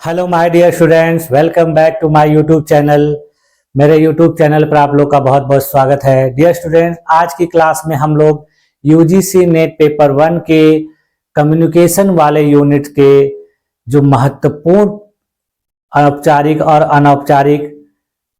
Hello my dear students, welcome back to my YouTube channel. मेरे YouTube channel पर आप लोग का बहुत बहुत स्वागत है। डियर स्टूडेंट्स, आज की क्लास में हम लोग यूजीसी नेट पेपर 1 के कम्युनिकेशन वाले यूनिट के जो महत्वपूर्ण औपचारिक और अनौपचारिक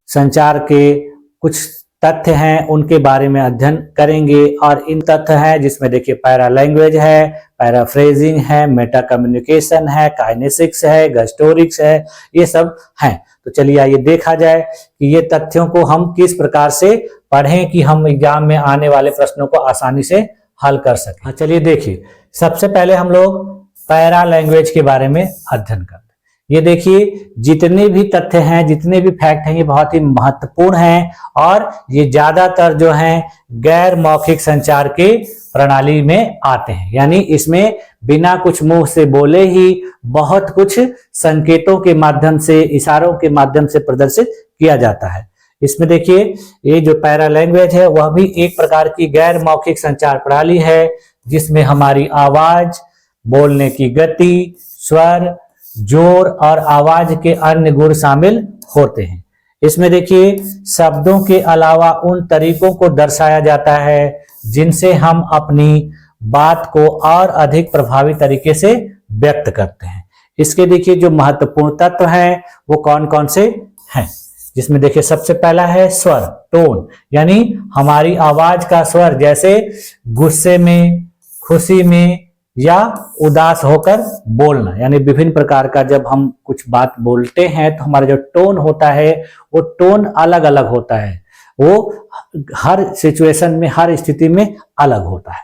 संचार के कुछ तथ्य हैं उनके बारे में अध्ययन करेंगे। और इन तथ्य हैं जिसमें देखिए पैरा लैंग्वेज है, पैराफ्रेजिंग है, मेटा कम्युनिकेशन है, काइनेसिक्स है, गस्टोरिक्स है, ये सब हैं। तो चलिए आइए देखा जाए कि ये तथ्यों को हम किस प्रकार से पढ़ें कि हम एग्जाम में आने वाले प्रश्नों को आसानी से हल कर सकें। चलिए देखिए, सबसे पहले हम लोग पैरा लैंग्वेज के बारे में अध्ययन करते हैं। ये देखिए, जितने भी तथ्य हैं, जितने भी फैक्ट हैं, ये बहुत ही महत्वपूर्ण हैं और ये ज्यादातर जो हैं गैर मौखिक संचार के प्रणाली में आते हैं। यानी इसमें बिना कुछ मुंह से बोले ही बहुत कुछ संकेतों के माध्यम से, इशारों के माध्यम से प्रदर्शित किया जाता है। इसमें देखिए, ये जो पैरा लैंग्वेज है वह भी एक प्रकार की गैर मौखिक संचार प्रणाली है जिसमें हमारी आवाज, बोलने की गति, स्वर, जोर और आवाज के अन्य गुण शामिल होते हैं। इसमें देखिए, शब्दों के अलावा उन तरीकों को दर्शाया जाता है जिनसे हम अपनी बात को और अधिक प्रभावी तरीके से व्यक्त करते हैं। इसके देखिए जो महत्वपूर्ण तत्व हैं वो कौन कौन से हैं, जिसमें देखिए सबसे पहला है स्वर, टोन। यानी हमारी आवाज का स्वर, जैसे गुस्से में, खुशी में या उदास होकर बोलना। यानी विभिन्न प्रकार का जब हम कुछ बात बोलते हैं तो हमारा जो टोन होता है वो टोन अलग अलग होता है, वो हर सिचुएशन में, हर स्थिति में अलग होता है।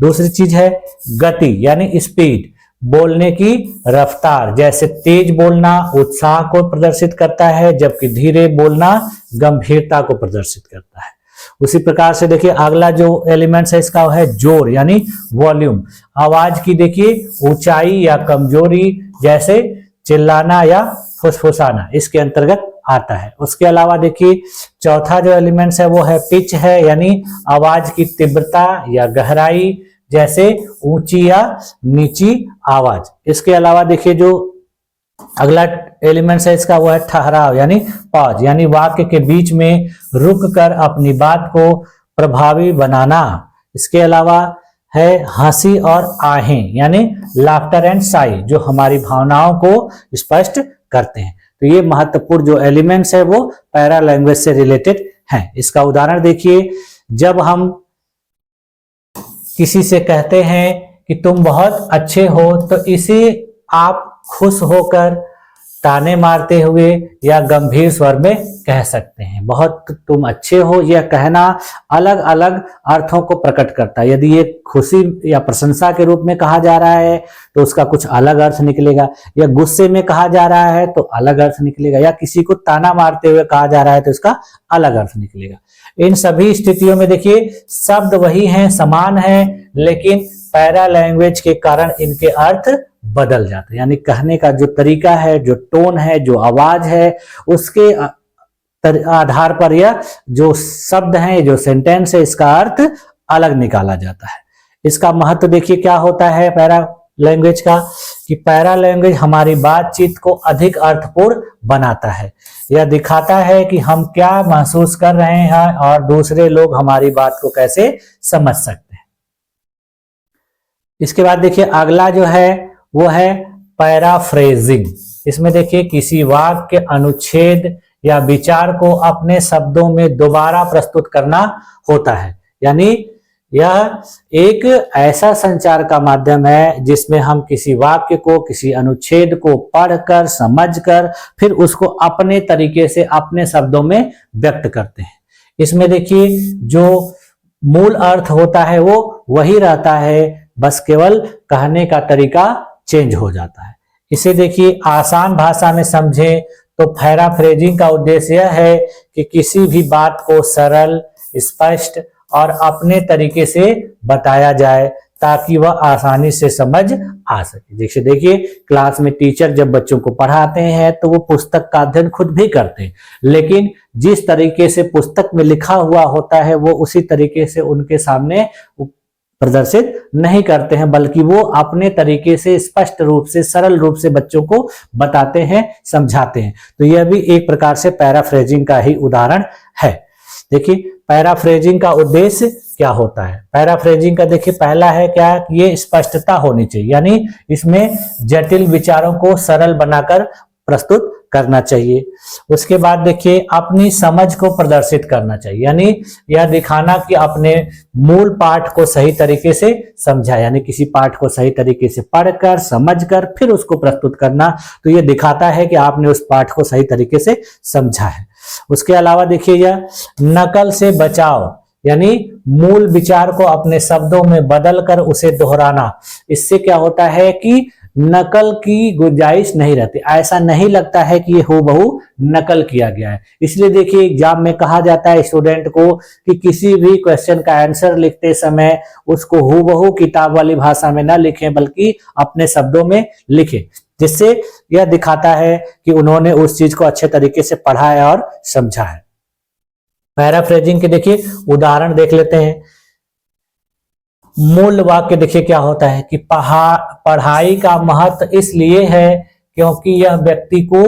दूसरी चीज है गति, यानी स्पीड, बोलने की रफ्तार। जैसे तेज बोलना उत्साह को प्रदर्शित करता है जबकि धीरे बोलना गंभीरता को प्रदर्शित करता है। उसी प्रकार से देखिए अगला जो एलिमेंट्स है इसका है जोर, यानी वॉल्यूम। आवाज की देखिए ऊंचाई या कमजोरी, जैसे चिल्लाना या फुसफुसाना इसके अंतर्गत आता है। उसके अलावा देखिए चौथा जो एलिमेंट्स है वो है पिच है, यानी आवाज की तीव्रता या गहराई, जैसे ऊंची या नीची आवाज। इसके अलावा देखिए जो अगला एलिमेंट्स है इसका वो है ठहराव, यानी पॉज, यानी वाक्य के बीच में रुक कर अपनी बात को प्रभावी बनाना। इसके अलावा है हंसी और आहें, यानी लाफ्टर एंड साई, जो हमारी भावनाओं को स्पष्ट करते हैं। तो ये महत्वपूर्ण जो एलिमेंट्स है वो पैरा लैंग्वेज से रिलेटेड हैं। इसका उदाहरण देखिए, जब हम किसी से कहते हैं कि तुम बहुत अच्छे हो तो इसे आप खुश होकर, ताने मारते हुए या गंभीर स्वर में कह सकते हैं। बहुत तुम अच्छे हो, यह कहना अलग अलग अर्थों को प्रकट करता है। यदि ये खुशी या प्रशंसा के रूप में कहा जा रहा है तो उसका कुछ अलग अर्थ निकलेगा, या गुस्से में कहा जा रहा है तो अलग अर्थ निकलेगा, या किसी को ताना मारते हुए कहा जा रहा है तो इसका अलग अर्थ निकलेगा। इन सभी स्थितियों में देखिए शब्द वही हैं, समान हैं, लेकिन पैरा लैंग्वेज के कारण इनके अर्थ बदल जाते हैं। यानी कहने का जो तरीका है, जो टोन है, जो आवाज है, उसके आधार पर यह जो शब्द है, जो सेंटेंस है, इसका अर्थ अलग निकाला जाता है। इसका महत्व देखिए क्या होता है पैरा लैंग्वेज का, कि पैरा लैंग्वेज हमारी बातचीत को अधिक अर्थपूर्ण बनाता है। यह दिखाता है कि हम क्या महसूस कर रहे हैं और दूसरे लोग हमारी बात को कैसे समझ सकते हैं। इसके बाद देखिए अगला जो है वो है पैराफ्रेजिंग। इसमें देखिए किसी वाक्य, अनुच्छेद या विचार को अपने शब्दों में दोबारा प्रस्तुत करना होता है। यानी यह एक ऐसा संचार का माध्यम है जिसमें हम किसी वाक्य को, किसी अनुच्छेद को पढ़कर, समझकर, फिर उसको अपने तरीके से, अपने शब्दों में व्यक्त करते हैं। इसमें देखिए जो मूल अर्थ होता है वो वही रहता है, बस केवल कहने का तरीका चेंज हो जाता है। इसे देखिए आसान भाषा में समझें तो पैराफ्रेजिंग का उद्देश्य यह है कि किसी भी बात को सरल, स्पष्ट और अपने तरीके से बताया जाए ताकि वह आसानी से समझ आ सके। जैसे देखिए क्लास में टीचर जब बच्चों को पढ़ाते हैं तो वो पुस्तक का अध्ययन खुद भी करते हैं, लेकिन जिस तरीके से पुस्तक में लिखा हुआ होता है वो उसी तरीके से उनके सामने प्रदर्शित नहीं करते हैं, बल्कि वो अपने तरीके से स्पष्ट रूप से, सरल रूप से बच्चों को बताते हैं, समझाते हैं। तो यह भी एक प्रकार से पैराफ्रेजिंग का ही उदाहरण है। देखिए पैराफ्रेजिंग का उद्देश्य क्या होता है। पैराफ्रेजिंग का देखिए पहला है क्या, ये स्पष्टता होनी चाहिए, यानी इसमें जटिल विचारों को सरल बनाकर प्रस्तुत करना चाहिए। उसके बाद देखिए अपनी समझ को प्रदर्शित करना चाहिए, यानी यह दिखाना कि अपने मूल पाठ को सही तरीके से समझा, यानी किसी पाठ को सही तरीके से पढ़कर समझकर फिर उसको प्रस्तुत करना, तो यह दिखाता है कि आपने उस पाठ को सही तरीके से समझा है। उसके अलावा देखिए यह नकल से बचाव, यानी मूल विचार को अपने शब्दों में बदलकर उसे दोहराना। इससे क्या होता है कि नकल की गुंजाइश नहीं रहती, ऐसा नहीं लगता है कि ये हूबहू नकल किया गया है। इसलिए देखिए एग्जाम में कहा जाता है स्टूडेंट को कि किसी भी क्वेश्चन का आंसर लिखते समय उसको हूबहू किताब वाली भाषा में न लिखें, बल्कि अपने शब्दों में लिखें, जिससे यह दिखाता है कि उन्होंने उस चीज को अच्छे तरीके से पढ़ा है और समझा है। पैराफ्रेजिंग के देखिए उदाहरण देख लेते हैं। मूल वाक्य देखिए क्या होता है कि पढ़ाई का महत्व इसलिए है क्योंकि यह व्यक्ति को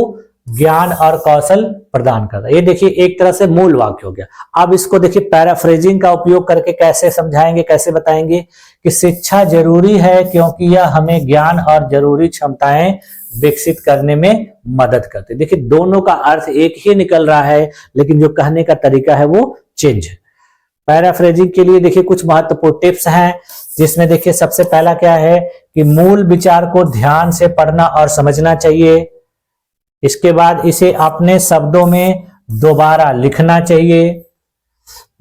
ज्ञान और कौशल प्रदान करता है। ये देखिए एक तरह से मूल वाक्य हो गया। अब इसको देखिए पैराफ्रेजिंग का उपयोग करके कैसे समझाएंगे, कैसे बताएंगे कि शिक्षा जरूरी है क्योंकि यह हमें ज्ञान और जरूरी क्षमताएं विकसित करने में मदद करती है। देखिए दोनों का अर्थ एक ही निकल रहा है, लेकिन जो कहने का तरीका है वो चेंज है। पैराफ्रेजिंग के लिए देखिए कुछ महत्वपूर्ण टिप्स हैं, जिसमें देखिए सबसे पहला क्या है कि मूल विचार को ध्यान से पढ़ना और समझना चाहिए। इसके बाद इसे अपने शब्दों में दोबारा लिखना चाहिए।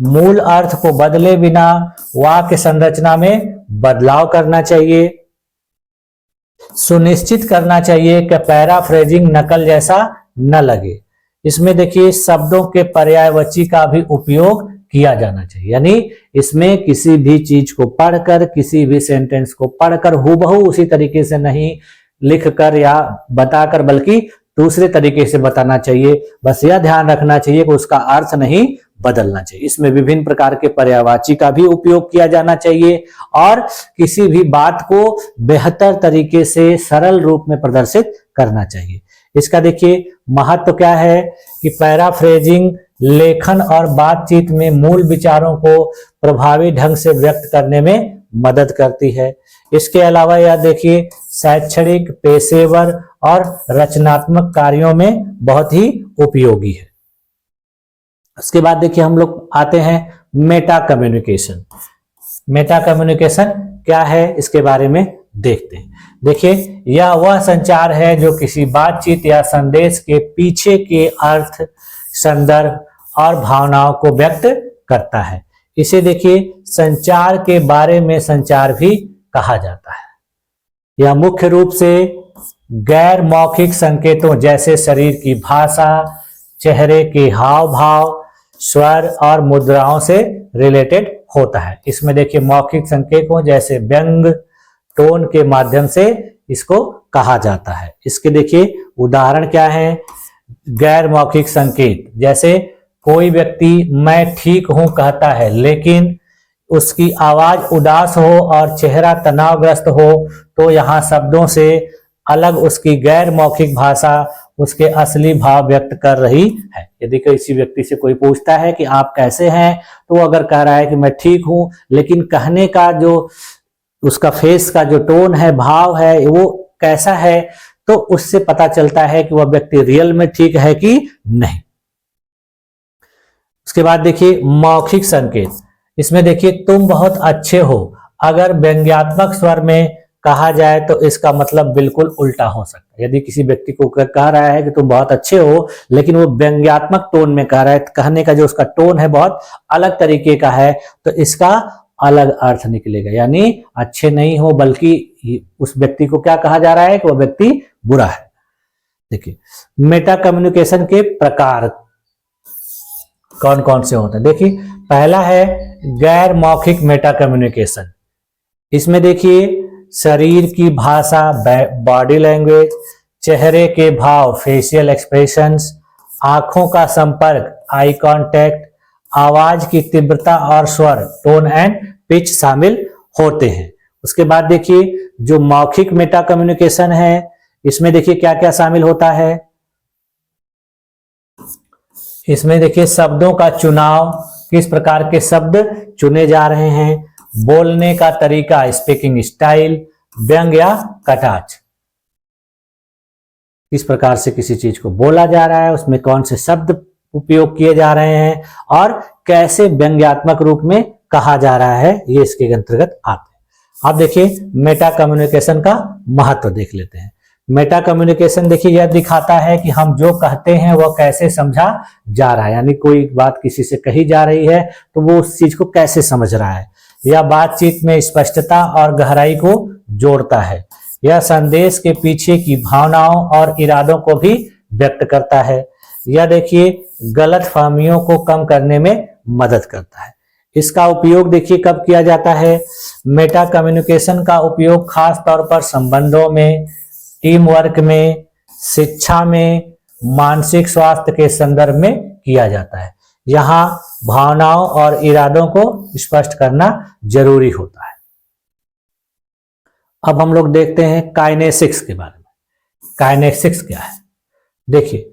मूल अर्थ को बदले बिना वाक्य संरचना में बदलाव करना चाहिए। सुनिश्चित करना चाहिए कि पैराफ्रेजिंग नकल जैसा न लगे। इसमें देखिए शब्दों के पर्यायवाची का भी उपयोग किया जाना चाहिए, यानी इसमें किसी भी चीज को पढ़कर, किसी भी सेंटेंस को पढ़कर हूबहू उसी तरीके से नहीं लिखकर या बताकर, बल्कि दूसरे तरीके से बताना चाहिए। बस यह ध्यान रखना चाहिए कि उसका अर्थ नहीं बदलना चाहिए। इसमें विभिन्न प्रकार के पर्यायवाची का भी उपयोग किया जाना चाहिए और किसी भी बात को बेहतर तरीके से सरल रूप में प्रदर्शित करना चाहिए। इसका देखिए महत्व क्या है कि पैराफ्रेजिंग लेखन और बातचीत में मूल विचारों को प्रभावी ढंग से व्यक्त करने में मदद करती है। इसके अलावा यह देखिए शैक्षणिक, पेशेवर और रचनात्मक कार्यों में बहुत ही उपयोगी है। उसके बाद देखिए हम लोग आते हैं मेटा कम्युनिकेशन। मेटा कम्युनिकेशन क्या है इसके बारे में देखते हैं। देखिए यह वह संचार है जो किसी बातचीत या संदेश के पीछे के अर्थ, संदर्भ और भावनाओं को व्यक्त करता है। इसे देखिए संचार के बारे में संचार भी कहा जाता है। यह मुख्य रूप से गैर मौखिक संकेतों जैसे शरीर की भाषा, चेहरे के हाव भाव, स्वर और मुद्राओं से रिलेटेड होता है। इसमें देखिए मौखिक संकेतों जैसे व्यंग, टोन के माध्यम से इसको कहा जाता है। इसके देखिए उदाहरण क्या है। गैर मौखिक संकेत जैसे कोई व्यक्ति मैं ठीक हूं कहता है, लेकिन उसकी आवाज उदास हो और चेहरा तनावग्रस्त हो, तो यहाँ शब्दों से अलग उसकी गैर मौखिक भाषा उसके असली भाव व्यक्त कर रही है। यदि किसी व्यक्ति से कोई पूछता है कि आप कैसे हैं, तो वो अगर कह रहा है कि मैं ठीक हूं, लेकिन कहने का जो उसका फेस का जो टोन है, भाव है, वो कैसा है, तो उससे पता चलता है कि वह व्यक्ति रियल में ठीक है कि नहीं। उसके बाद देखिए मौखिक संकेत। इसमें देखिए तुम बहुत अच्छे हो, अगर व्यंग्यात्मक स्वर में कहा जाए तो इसका मतलब बिल्कुल उल्टा हो सकता है। यदि किसी व्यक्ति को कह रहा है कि तुम बहुत अच्छे हो, लेकिन वो व्यंग्यात्मक टोन में कह रहा है, कहने का जो उसका टोन है बहुत अलग तरीके का है, तो इसका अलग अर्थ निकलेगा। यानी अच्छे नहीं हो, बल्कि उस व्यक्ति को क्या कहा जा रहा है कि वह व्यक्ति बुरा है। देखिए मेटा कम्युनिकेशन के प्रकार कौन कौन से होते हैं। देखिए पहला है गैर मौखिक मेटा कम्युनिकेशन। इसमें देखिए शरीर की भाषा, बॉडी लैंग्वेज, चेहरे के भाव, फेशियल एक्सप्रेशंस, आंखों का संपर्क, आई कांटेक्ट, आवाज की तीव्रता और स्वर, टोन एंड पिच शामिल होते हैं। उसके बाद देखिए जो मौखिक मेटा कम्युनिकेशन है, इसमें देखिए क्या क्या शामिल होता है। इसमें देखिए शब्दों का चुनाव, किस प्रकार के शब्द चुने जा रहे हैं, बोलने का तरीका स्पीकिंग स्टाइल, व्यंग या कटाक्ष, किस प्रकार से किसी चीज को बोला जा रहा है, उसमें कौन से शब्द उपयोग किए जा रहे हैं और कैसे व्यंग्यात्मक रूप में कहा जा रहा है, ये इसके अंतर्गत आते हैं। अब देखिए मेटा कम्युनिकेशन का महत्व देख लेते हैं। मेटा कम्युनिकेशन देखिए यह दिखाता है कि हम जो कहते हैं वह कैसे समझा जा रहा है, यानी कोई बात किसी से कही जा रही है तो वो उस चीज को कैसे समझ रहा है। यह बातचीत में स्पष्टता और गहराई को जोड़ता है। यह संदेश के पीछे की भावनाओं और इरादों को भी व्यक्त करता है। यह देखिए गलतफहमियों को कम करने में मदद करता है। इसका उपयोग देखिए कब किया जाता है। मेटा कम्युनिकेशन का उपयोग खास तौर पर संबंधों में, टीम वर्क में, शिक्षा में, मानसिक स्वास्थ्य के संदर्भ में किया जाता है। यहाँ भावनाओं और इरादों को स्पष्ट करना जरूरी होता है। अब हम लोग देखते हैं काइनेसिक्स के बारे में। काइनेसिक्स क्या है? देखिए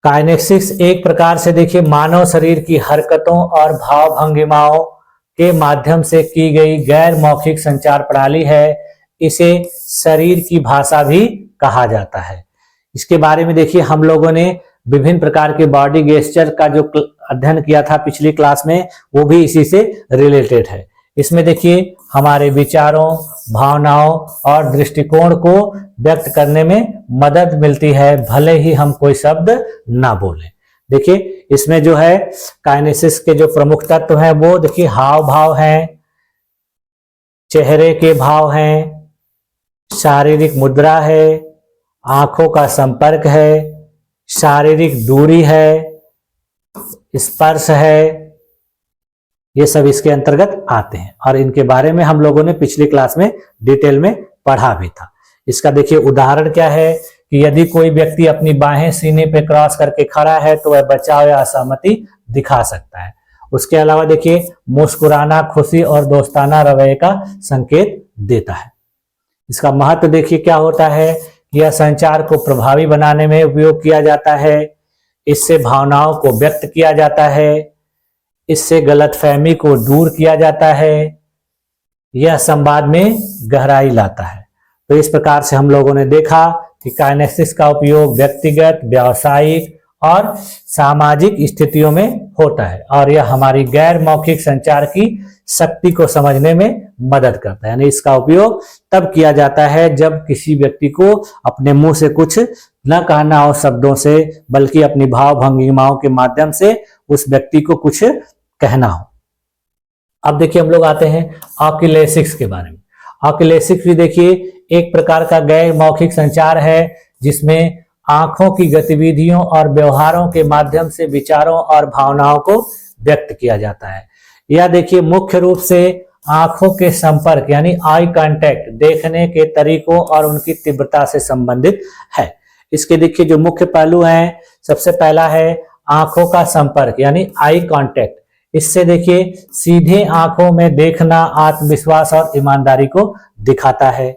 काइनेसिक्स एक प्रकार से देखिए मानव शरीर की हरकतों और भाव भंगिमाओं के माध्यम से की गई गैर मौखिक संचार प्रणाली है। इसे शरीर की भाषा भी कहा जाता है। इसके बारे में देखिए हम लोगों ने विभिन्न प्रकार के बॉडी गेस्चर का जो अध्ययन किया था पिछली क्लास में, वो भी इसी से रिलेटेड है। इसमें देखिए हमारे विचारों, भावनाओं और दृष्टिकोण को व्यक्त करने में मदद मिलती है, भले ही हम कोई शब्द ना बोलें। देखिए इसमें जो है काइनेसिस के जो प्रमुख तत्व हैं वो देखिए हाव भाव हैं, चेहरे के भाव हैं, शारीरिक मुद्रा है, आंखों का संपर्क है, शारीरिक दूरी है, स्पर्श है, ये सब इसके अंतर्गत आते हैं और इनके बारे में हम लोगों ने पिछली क्लास में डिटेल में पढ़ा भी था। इसका देखिए उदाहरण क्या है कि यदि कोई व्यक्ति अपनी बाहें सीने पे क्रॉस करके खड़ा है तो वह बचाव या असहमति दिखा सकता है। उसके अलावा देखिए मुस्कुराना खुशी और दोस्ताना रवैये का संकेत देता है। इसका महत्व देखिए क्या होता है कि यह संचार को प्रभावी बनाने में उपयोग किया जाता है। इससे भावनाओं को व्यक्त किया जाता है, इससे गलतफहमी को दूर किया जाता है, यह संवाद में गहराई लाता है। तो इस प्रकार से हम लोगों ने देखा कि काइनेसिस का उपयोग व्यक्तिगत, व्यावसायिक और सामाजिक स्थितियों में होता है और यह हमारी गैर मौखिक संचार की शक्ति को समझने में मदद करता है। यानी इसका उपयोग तब किया जाता है जब किसी व्यक्ति को अपने मुंह से कुछ न कहना हो शब्दों से, बल्कि अपनी भाव भंगिमाओं के माध्यम से उस व्यक्ति को कुछ कहना हो। अब देखिए हम लोग आते हैं ऑक्यूलेसिक्स के बारे में। ऑक्यूलेसिक्स भी देखिए एक प्रकार का गैर मौखिक संचार है जिसमें आंखों की गतिविधियों और व्यवहारों के माध्यम से विचारों और भावनाओं को व्यक्त किया जाता है। यह देखिए मुख्य रूप से आंखों के संपर्क यानी आई कांटेक्ट, देखने के तरीकों और उनकी तीव्रता से संबंधित है। इसके देखिए जो मुख्य पहलू हैं, सबसे पहला है आंखों का संपर्क यानी आई कांटेक्ट। इससे देखिए सीधे आंखों में देखना आत्मविश्वास और ईमानदारी को दिखाता है,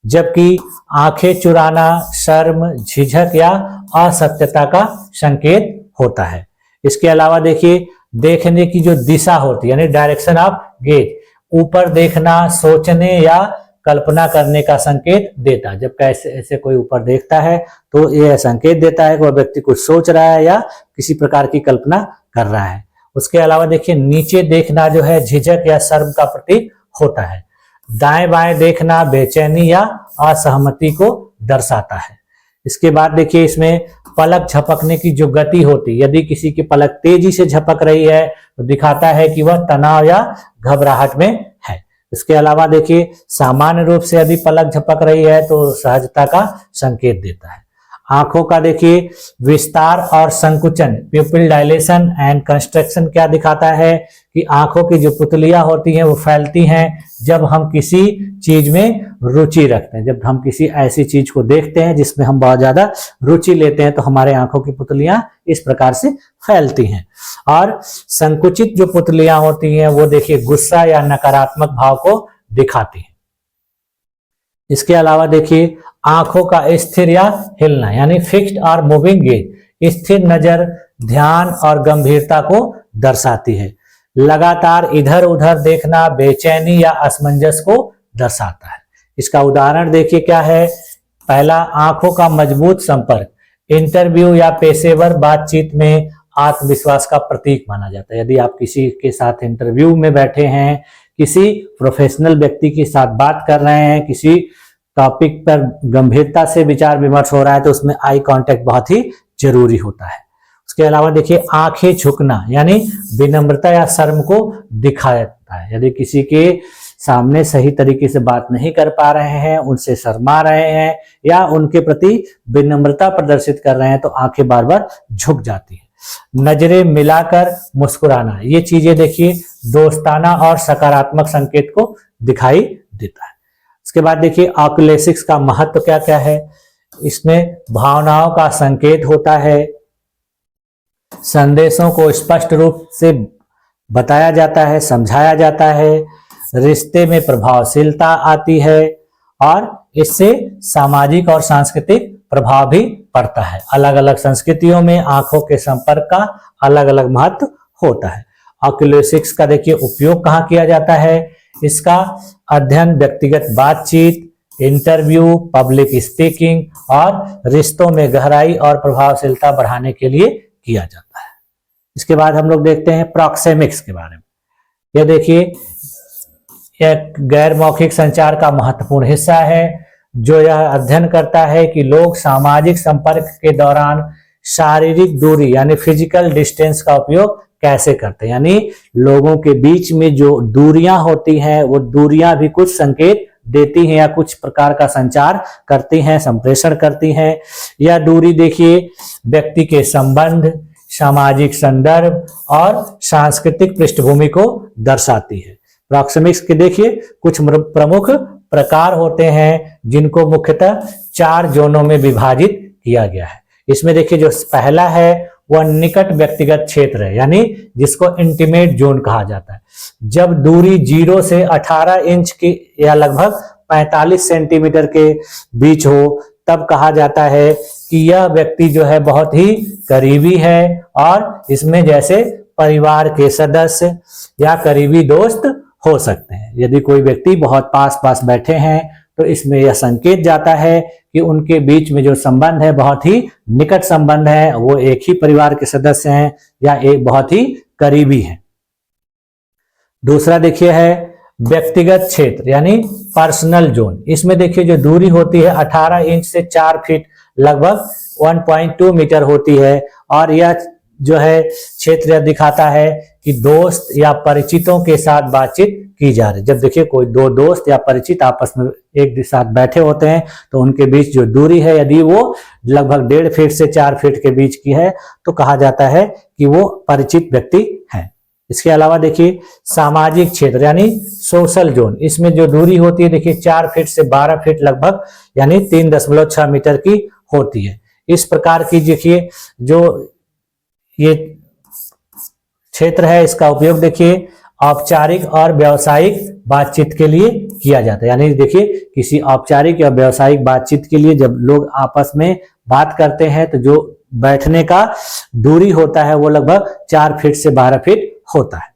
जबकि आंखें चुराना शर्म, झिझक या असत्यता का संकेत होता है। इसके अलावा देखिए देखने की जो दिशा होती है यानी डायरेक्शन ऑफ गेज, ऊपर देखना सोचने या कल्पना करने का संकेत देता है। जब कैसे ऐसे कोई ऊपर देखता है तो यह संकेत देता है कि वह व्यक्ति कुछ सोच रहा है या किसी प्रकार की कल्पना कर रहा है। उसके अलावा देखिए नीचे देखना जो है झिझक या शर्म का प्रतीक होता है। दाएं बाएं देखना बेचैनी या असहमति को दर्शाता है। इसके बाद देखिए इसमें पलक झपकने की जो गति होती है, यदि किसी की पलक तेजी से झपक रही है तो दिखाता है कि वह तनाव या घबराहट में है। इसके अलावा देखिए सामान्य रूप से यदि पलक झपक रही है तो सहजता का संकेत देता है। आंखों का देखिए विस्तार और संकुचन, प्यूपिल डायलेशन एंड कंस्ट्रक्शन क्या दिखाता है कि आंखों की जो पुतलियां होती हैं वो फैलती हैं जब हम किसी चीज में रुचि रखते हैं। जब हम किसी ऐसी चीज को देखते हैं जिसमें हम बहुत ज्यादा रुचि लेते हैं तो हमारे आंखों की पुतलियां इस प्रकार से फैलती हैं। और संकुचित जो पुतलियां होती हैं वो देखिए गुस्सा या नकारात्मक भाव को दिखाती हैं। इसके अलावा देखिए आंखों का स्थिर या हिलना यानी फिक्स्ड और मूविंग गेज, स्थिर नजर ध्यान और गंभीरता को दर्शाती है। लगातार इधर उधर देखना बेचैनी या असमंजस को दर्शाता है। इसका उदाहरण देखिए क्या है। पहला, आंखों का मजबूत संपर्क इंटरव्यू या पेशेवर बातचीत में आत्मविश्वास का प्रतीक माना जाता है। यदि आप किसी के साथ इंटरव्यू में बैठे हैं, किसी प्रोफेशनल व्यक्ति के साथ बात कर रहे हैं, किसी टॉपिक पर गंभीरता से विचार विमर्श हो रहा है तो उसमें आई कांटेक्ट बहुत ही जरूरी होता है। उसके अलावा देखिए आंखें झुकना यानी विनम्रता या शर्म को दिखाता है। यदि किसी के सामने सही तरीके से बात नहीं कर पा रहे हैं, उनसे शर्मा रहे हैं या उनके प्रति विनम्रता प्रदर्शित कर रहे हैं तो आंखें बार बार झुक जाती हैं। नजरें मिलाकर मुस्कुराना, ये चीजें देखिए दोस्ताना और सकारात्मक संकेत को दिखाई देता है। इसके बाद देखिए ऑक्यूलेसिक्स का महत्व क्या क्या है। इसमें भावनाओं का संकेत होता है, संदेशों को स्पष्ट रूप से बताया जाता है, समझाया जाता है, रिश्ते में प्रभावशीलता आती है और इससे सामाजिक और सांस्कृतिक प्रभाव भी पड़ता है। अलग अलग संस्कृतियों में आंखों के संपर्क का अलग अलग महत्व होता है। ऑक्यूलेसिक्स का देखिए उपयोग कहाँ किया जाता है। इसका अध्ययन व्यक्तिगत बातचीत, इंटरव्यू, पब्लिक स्पीकिंग और रिश्तों में गहराई और प्रभावशीलता बढ़ाने के लिए किया जाता है। इसके बाद हम लोग देखते हैं प्रॉक्सेमिक्स के बारे में। यह देखिए एक गैर मौखिक संचार का महत्वपूर्ण हिस्सा है जो यह अध्ययन करता है कि लोग सामाजिक संपर्क के दौरान शारीरिक दूरी यानी फिजिकल डिस्टेंस का उपयोग कैसे करते हैं। यानी लोगों के बीच में जो दूरियां होती हैं वो दूरियां भी कुछ संकेत देती हैं या कुछ प्रकार का संचार करती हैं, संप्रेषण करती हैं। यह दूरी देखिए व्यक्ति के संबंध, सामाजिक संदर्भ और सांस्कृतिक पृष्ठभूमि को दर्शाती है। प्रॉक्सेमिक्स के देखिए कुछ प्रमुख प्रकार होते हैं जिनको मुख्यतः 4 जोनों में विभाजित किया गया है। इसमें देखिए जो पहला है वह निकट व्यक्तिगत क्षेत्र है यानी जिसको इंटीमेट जोन कहा जाता है। जब दूरी 0 से 18 इंच की या लगभग 45 सेंटीमीटर के बीच हो तब कहा जाता है कि यह व्यक्ति जो है बहुत ही करीबी है और इसमें जैसे परिवार के सदस्य या करीबी दोस्त हो सकते हैं। यदि कोई व्यक्ति बहुत पास पास बैठे हैं तो इसमें यह संकेत जाता है कि उनके बीच में जो संबंध है बहुत ही निकट संबंध है, वो एक ही परिवार के सदस्य हैं या एक बहुत ही करीबी हैं। दूसरा देखिए है व्यक्तिगत क्षेत्र यानी पर्सनल जोन। इसमें देखिए जो दूरी होती है 18 इंच से 4 फीट लगभग 1.2 मीटर होती है और यह जो है क्षेत्र दिखाता है कि दोस्त या परिचितों के साथ बातचीत की जा रही है। जब देखिए कोई दो दोस्त या परिचित आपस में एक साथ बैठे होते हैं तो उनके बीच जो दूरी है यदि वो लगभग 1.5 फीट से 4 फीट के बीच की है तो कहा जाता है कि वो परिचित व्यक्ति है। इसके अलावा देखिए सामाजिक क्षेत्र यानी सोशल जोन। इसमें जो दूरी होती है देखिए 4 फीट से 12 फीट लगभग यानी 3.6 मीटर की होती है। इस प्रकार की देखिए जो ये क्षेत्र है इसका उपयोग देखिए औपचारिक और व्यावसायिक बातचीत के लिए किया जाता है। यानी देखिए किसी औपचारिक या व्यावसायिक बातचीत के लिए जब लोग आपस में बात करते हैं तो जो बैठने का दूरी होता है वो लगभग 4 फीट से 12 फीट होता है।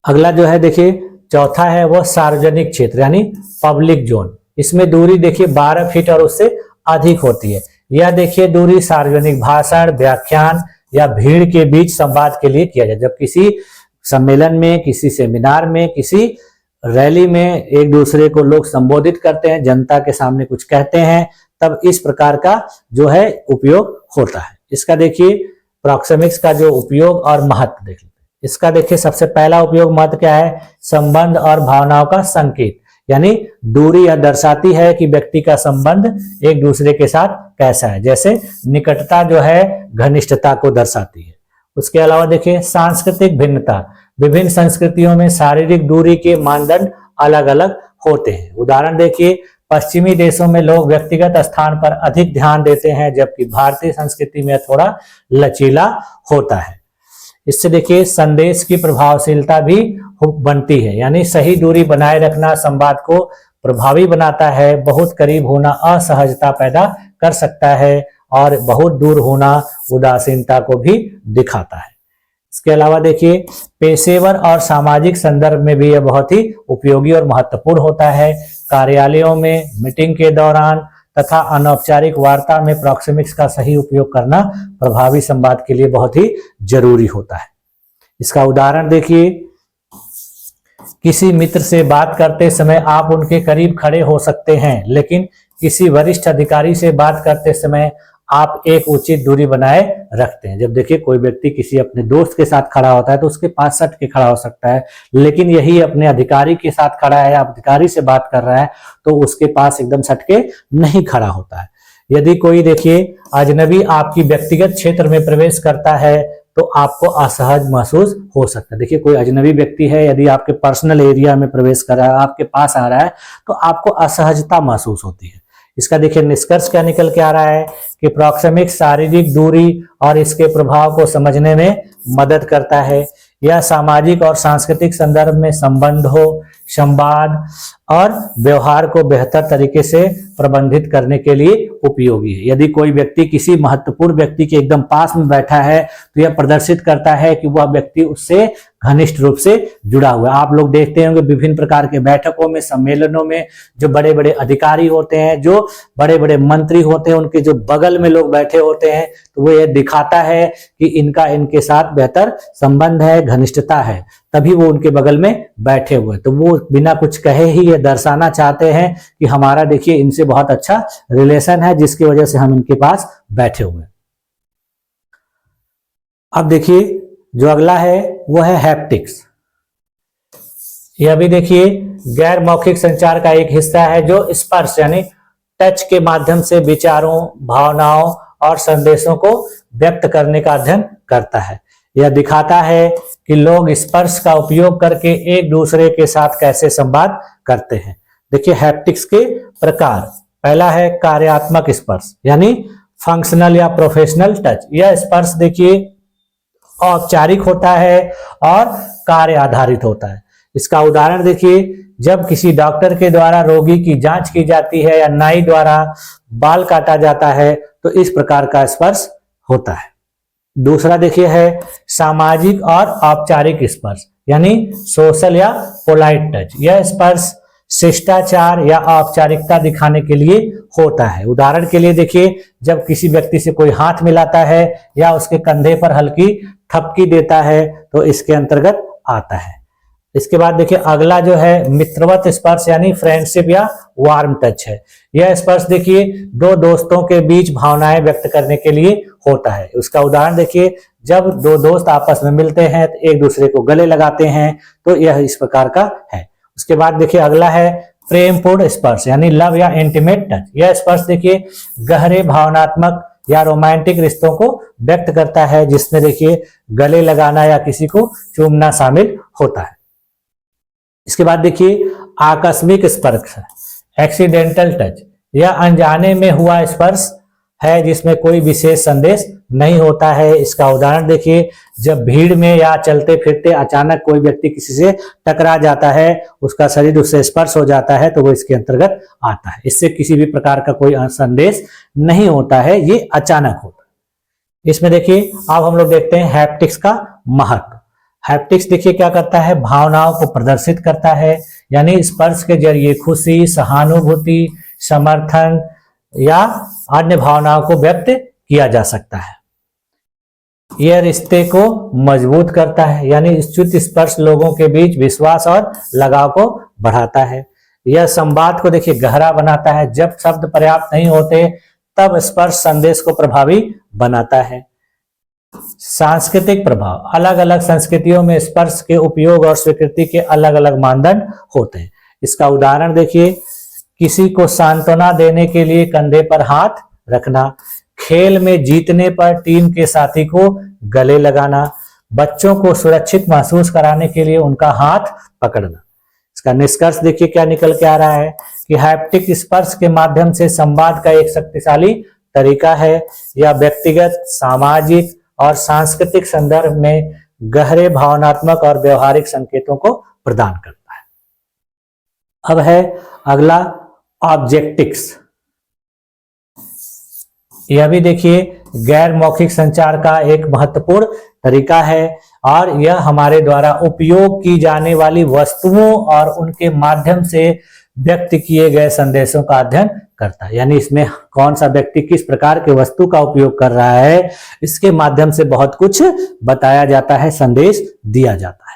अगला जो है देखिए चौथा है वो सार्वजनिक क्षेत्र यानी पब्लिक जोन। इसमें दूरी देखिए 12 फीट और उससे अधिक होती है। यह देखिए दूरी सार्वजनिक भाषण, व्याख्यान या भीड़ के बीच संवाद के लिए किया जाए। जब किसी सम्मेलन में, किसी सेमिनार में, किसी रैली में एक दूसरे को लोग संबोधित करते हैं, जनता के सामने कुछ कहते हैं, तब इस प्रकार का जो है उपयोग होता है। इसका देखिए प्रॉक्सेमिक्स का जो उपयोग और महत्व देख लेते हैं। इसका देखिए सबसे पहला उपयोग महत्व क्या है, संबंध और भावनाओं का संकेत। यानी दूरी यह दर्शाती है कि व्यक्ति का संबंध एक दूसरे के साथ कैसा है। जैसे निकटता जो है घनिष्ठता को दर्शाती है। उसके अलावा देखिए सांस्कृतिक भिन्नता, विभिन्न संस्कृतियों में शारीरिक दूरी के मानदंड अलग अलग होते हैं। उदाहरण देखिए, पश्चिमी देशों में लोग व्यक्तिगत स्थान पर अधिक ध्यान देते हैं, जबकि भारतीय संस्कृति में थोड़ा लचीला होता है। इससे देखिए संदेश की प्रभावशीलता भी बनती है, यानी सही दूरी बनाए रखना संवाद को प्रभावी बनाता है। बहुत करीब होना असहजता पैदा कर सकता है और बहुत दूर होना उदासीनता को भी दिखाता है। इसके अलावा देखिए पेशेवर और सामाजिक संदर्भ में भी यह बहुत ही उपयोगी और महत्वपूर्ण होता है। कार्यालयों में, मीटिंग के दौरान तथा अनौपचारिक वार्ता में प्रॉक्सिमिक्स का सही उपयोग करना प्रभावी संवाद के लिए बहुत ही जरूरी होता है। इसका उदाहरण देखिए, किसी मित्र से बात करते समय आप उनके करीब खड़े हो सकते हैं, लेकिन किसी वरिष्ठ अधिकारी से बात करते समय आप एक उचित दूरी बनाए रखते हैं। जब देखिए कोई व्यक्ति किसी अपने दोस्त के साथ खड़ा होता है तो उसके पास सट के खड़ा हो सकता है, लेकिन यही अपने अधिकारी के साथ खड़ा है या अधिकारी से बात कर रहा है तो उसके पास एकदम सट के नहीं खड़ा होता है। यदि कोई देखिए अजनबी आपकी व्यक्तिगत क्षेत्र में प्रवेश करता है तो आपको असहज महसूस हो सकता है। देखिए कोई अजनबी व्यक्ति है, यदि आपके पर्सनल एरिया में प्रवेश कर रहा है, आपके पास आ रहा है तो आपको असहजता महसूस होती है। इसका देखिए निष्कर्ष क्या निकल के आ रहा है कि प्रॉक्सिमिक्स शारीरिक दूरी और इसके प्रभाव को समझने में मदद करता है। यह सामाजिक और सांस्कृतिक संदर्भ में संबंधों, संवाद और व्यवहार को बेहतर तरीके से प्रबंधित करने के लिए उपयोगी है। यदि कोई व्यक्ति किसी महत्वपूर्ण व्यक्ति के एकदम पास में बैठा है तो यह प्रदर्शित करता है कि वह व्यक्ति उससे घनिष्ठ रूप से जुड़ा हुआ है। आप लोग देखते होंगे विभिन्न प्रकार के बैठकों में, सम्मेलनों में जो बड़े बड़े अधिकारी होते हैं, जो बड़े बड़े मंत्री होते हैं, उनके जो बगल में लोग बैठे होते हैं तो वो ये दिखाता है कि इनका इनके साथ बेहतर संबंध है, घनिष्ठता है, तभी वो उनके बगल में बैठे हुए। तो वो बिना कुछ कहे ही ये दर्शाना चाहते हैं कि हमारा देखिए इनसे बहुत अच्छा रिलेशन है, जिसकी वजह से हम इनके पास बैठे हुए। अब देखिए जो अगला है वो है हैप्टिक्स। यह भी देखिए गैर मौखिक संचार का एक हिस्सा है जो स्पर्श यानी टच के माध्यम से विचारों, भावनाओं और संदेशों को व्यक्त करने का अध्ययन करता है। यह दिखाता है कि लोग स्पर्श का उपयोग करके एक दूसरे के साथ कैसे संवाद करते हैं। देखिए हैप्टिक्स के प्रकार, पहला है कार्यात्मक स्पर्श यानी फंक्शनल या प्रोफेशनल टच। यह स्पर्श देखिए औपचारिक होता है और कार्य आधारित होता है। इसका उदाहरण देखिए, जब किसी डॉक्टर के द्वारा रोगी की जांच की जाती है या नाई द्वारा बाल काटा जाता है तो इस प्रकार का स्पर्श होता है। दूसरा देखिए है सामाजिक और औपचारिक स्पर्श यानी सोशल या पोलाइट टच। यह स्पर्श शिष्टाचार या औपचारिकता दिखाने के लिए होता है। उदाहरण के लिए देखिए, जब किसी व्यक्ति से कोई हाथ मिलाता है या उसके कंधे पर हल्की थपकी देता है तो इसके अंतर्गत आता है। इसके बाद देखिए अगला जो है मित्रवत स्पर्श यानी फ्रेंडशिप या वार्म टच है। यह स्पर्श देखिए दो दोस्तों के बीच भावनाएं व्यक्त करने के लिए होता है। उसका उदाहरण देखिए, जब दो दोस्त आपस में मिलते हैं तो एक दूसरे को गले लगाते हैं, तो यह इस प्रकार का है। उसके बाद देखिए अगला है प्रेमपूर्ण स्पर्श यानी लव या इंटीमेट टच। यह स्पर्श देखिए गहरे भावनात्मक या रोमांटिक रिश्तों को व्यक्त करता है, जिसमें देखिए गले लगाना या किसी को चूमना शामिल होता है। इसके बाद देखिए आकस्मिक स्पर्श, एक्सीडेंटल टच। यह अनजाने में हुआ स्पर्श है जिसमें कोई विशेष संदेश नहीं होता है। इसका उदाहरण देखिए, जब भीड़ में या चलते फिरते अचानक कोई व्यक्ति किसी से टकरा जाता है, उसका शरीर उससे स्पर्श हो जाता है तो वो इसके अंतर्गत आता है। इससे किसी भी प्रकार का कोई संदेश नहीं होता है, ये अचानक होता है। इसमें देखिए अब हम लोग देखते हैं हैप्टिक्स का महत्व। हैप्टिक्स देखिए क्या करता है, भावनाओं को प्रदर्शित करता है, यानी स्पर्श के जरिए खुशी, सहानुभूति, समर्थन या अन्य भावनाओं को व्यक्त किया जा सकता है। यह रिश्ते को मजबूत करता है, यानी स्थित स्पर्श लोगों के बीच विश्वास और लगाव को बढ़ाता है। यह संवाद को देखिए गहरा बनाता है। जब शब्द पर्याप्त नहीं होते तब स्पर्श संदेश को प्रभावी बनाता है। सांस्कृतिक प्रभाव, अलग अलग संस्कृतियों में स्पर्श के उपयोग और स्वीकृति के अलग अलग मानदंड होते हैं। इसका उदाहरण देखिए, किसी को सांत्वना देने के लिए कंधे पर हाथ रखना, खेल में जीतने पर टीम के साथी को गले लगाना, बच्चों को सुरक्षित महसूस कराने के लिए उनका हाथ पकड़ना। इसका निष्कर्ष देखिए क्या निकल के आ रहा है कि हैप्टिक स्पर्श के माध्यम से संवाद का एक शक्तिशाली तरीका है। यह व्यक्तिगत, सामाजिक और सांस्कृतिक संदर्भ में गहरे भावनात्मक और व्यवहारिक संकेतों को प्रदान करता है। अब है अगला ऑब्जेक्टिक्स। यह भी देखिए गैर मौखिक संचार का एक महत्वपूर्ण तरीका है और यह हमारे द्वारा उपयोग की जाने वाली वस्तुओं और उनके माध्यम से व्यक्त किए गए संदेशों का अध्ययन करता है। यानी इसमें कौन सा व्यक्ति किस प्रकार के वस्तु का उपयोग कर रहा है, इसके माध्यम से बहुत कुछ बताया जाता है, संदेश दिया जाता है।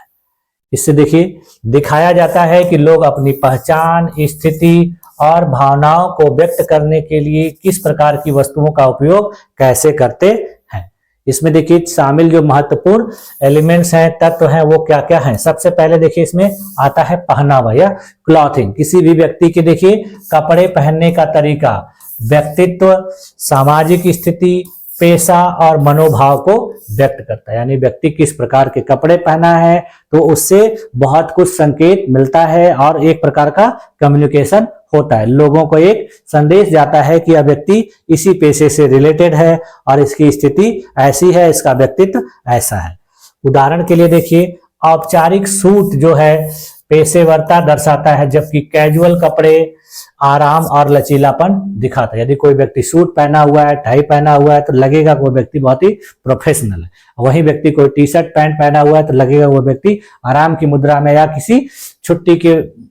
इससे देखिए दिखाया जाता है कि लोग अपनी पहचान, स्थिति और भावनाओं को व्यक्त करने के लिए किस प्रकार की वस्तुओं का उपयोग कैसे करते हैं। इसमें देखिए शामिल जो महत्वपूर्ण एलिमेंट्स हैं, तत्व हैं, वो क्या क्या हैं। सबसे पहले देखिए इसमें आता है पहनावा या क्लॉथिंग। किसी भी व्यक्ति के देखिए कपड़े पहनने का तरीका व्यक्तित्व, सामाजिक स्थिति, पेशा और मनोभाव को व्यक्त करता है। यानी व्यक्ति किस प्रकार के कपड़े पहना है तो उससे बहुत कुछ संकेत मिलता है और एक प्रकार का कम्युनिकेशन होता है। लोगों को एक संदेश जाता है कि यह व्यक्ति इसी पेशे से रिलेटेड है और इसकी स्थिति ऐसी है, इसका व्यक्तित्व ऐसा है। उदाहरण के लिए देखिए औपचारिक सूट जो है पेशेवरता दर्शाता है, जबकि कैजुअल कपड़े आराम और लचीलापन दिखाता है। यदि कोई व्यक्ति सूट पहना हुआ है, टाई पहना हुआ है तो लगेगा वो व्यक्ति बहुत ही प्रोफेशनल है। वही व्यक्ति कोई टी शर्ट पैंट पहना हुआ है तो लगेगा वो व्यक्ति आराम की मुद्रा में या किसी छुट्टी के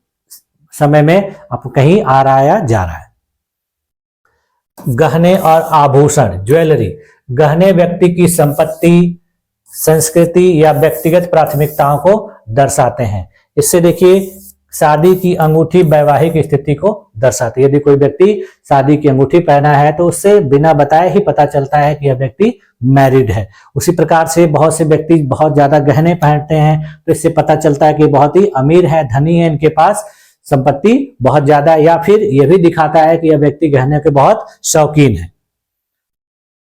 समय में आप कहीं आ रहा है या जा रहा है। गहने और आभूषण, ज्वेलरी। गहने व्यक्ति की संपत्ति, संस्कृति या व्यक्तिगत प्राथमिकताओं को दर्शाते हैं। इससे देखिए शादी की अंगूठी वैवाहिक स्थिति को दर्शाती है। यदि कोई व्यक्ति शादी की अंगूठी पहना है तो उससे बिना बताए ही पता चलता है कि यह व्यक्ति मैरिड है। उसी प्रकार से बहुत से व्यक्ति बहुत ज्यादा गहने पहनते हैं तो इससे पता चलता है कि बहुत ही अमीर है, धनी है, इनके पास संपत्ति बहुत ज्यादा है, या फिर यह भी दिखाता है कि यह व्यक्ति गहने के बहुत शौकीन है।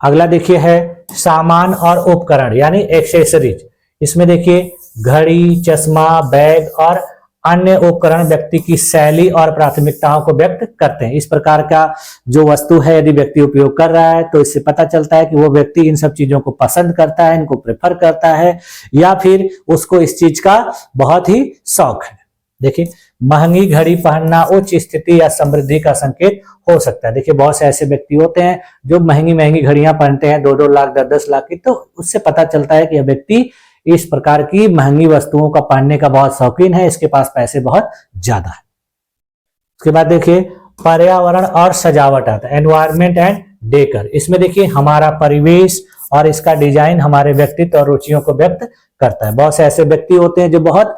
अगला देखिए है सामान और उपकरण यानी एक्सेसरीज। इसमें देखिए घड़ी, चश्मा, बैग और अन्य उपकरण व्यक्ति की शैली और प्राथमिकताओं को व्यक्त करते हैं। इस प्रकार का जो वस्तु है यदि व्यक्ति उपयोग कर रहा है तो इससे पता चलता है कि वो व्यक्ति इन सब चीजों को पसंद करता है, इनको प्रेफर करता है, या फिर उसको इस चीज का बहुत ही शौक है। देखिए महंगी घड़ी पहनना उच्च स्थिति या समृद्धि का संकेत हो सकता है। देखिए बहुत से ऐसे व्यक्ति होते हैं जो महंगी महंगी घड़ियां पहनते हैं, 2-2 लाख 10-10 लाख की, तो उससे पता चलता है कि यह व्यक्ति इस प्रकार की महंगी वस्तुओं का पहनने का बहुत शौकीन है, इसके पास पैसे बहुत ज्यादा है। उसके बाद देखिए पर्यावरण और सजावट आता है, एनवायरमेंट एंड डेकर। इसमें देखिए हमारा परिवेश और इसका डिजाइन हमारे व्यक्तित्व और रुचियों को व्यक्त करता है। बहुत से ऐसे व्यक्ति होते हैं जो बहुत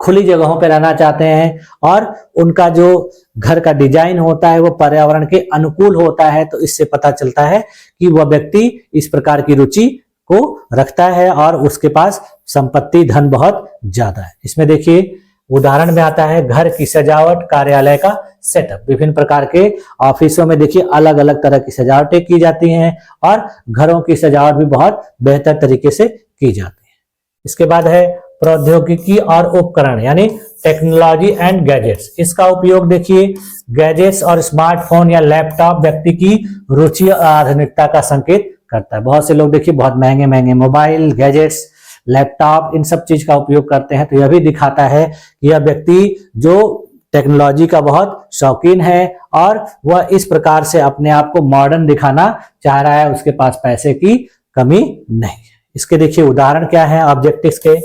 खुली जगहों पर रहना चाहते हैं और उनका जो घर का डिजाइन होता है वो पर्यावरण के अनुकूल होता है, तो इससे पता चलता है कि वह व्यक्ति इस प्रकार की रुचि को रखता है और उसके पास संपत्ति, धन बहुत ज्यादा है। इसमें देखिए उदाहरण में आता है घर की सजावट, कार्यालय का सेटअप। विभिन्न प्रकार के ऑफिसों में देखिए अलग अलग तरह की सजावटें की जाती हैं और घरों की सजावट भी बहुत बेहतर तरीके से की जाती है। इसके बाद है प्रौद्योगिकी और उपकरण यानी टेक्नोलॉजी एंड गैजेट्स। इसका उपयोग देखिए गैजेट्स और स्मार्टफोन या लैपटॉप व्यक्ति की रुचि और आधुनिकता का संकेत करता है। बहुत से लोग देखिए बहुत महंगे महंगे मोबाइल, गैजेट्स, लैपटॉप, इन सब चीज का उपयोग करते हैं, तो यह भी दिखाता है कि यह व्यक्ति जो टेक्नोलॉजी का बहुत शौकीन है और वह इस प्रकार से अपने आप को मॉडर्न दिखाना चाह रहा है, उसके पास पैसे की कमी नहीं है। इसके देखिए उदाहरण क्या है ऑब्जेक्टिव्स के।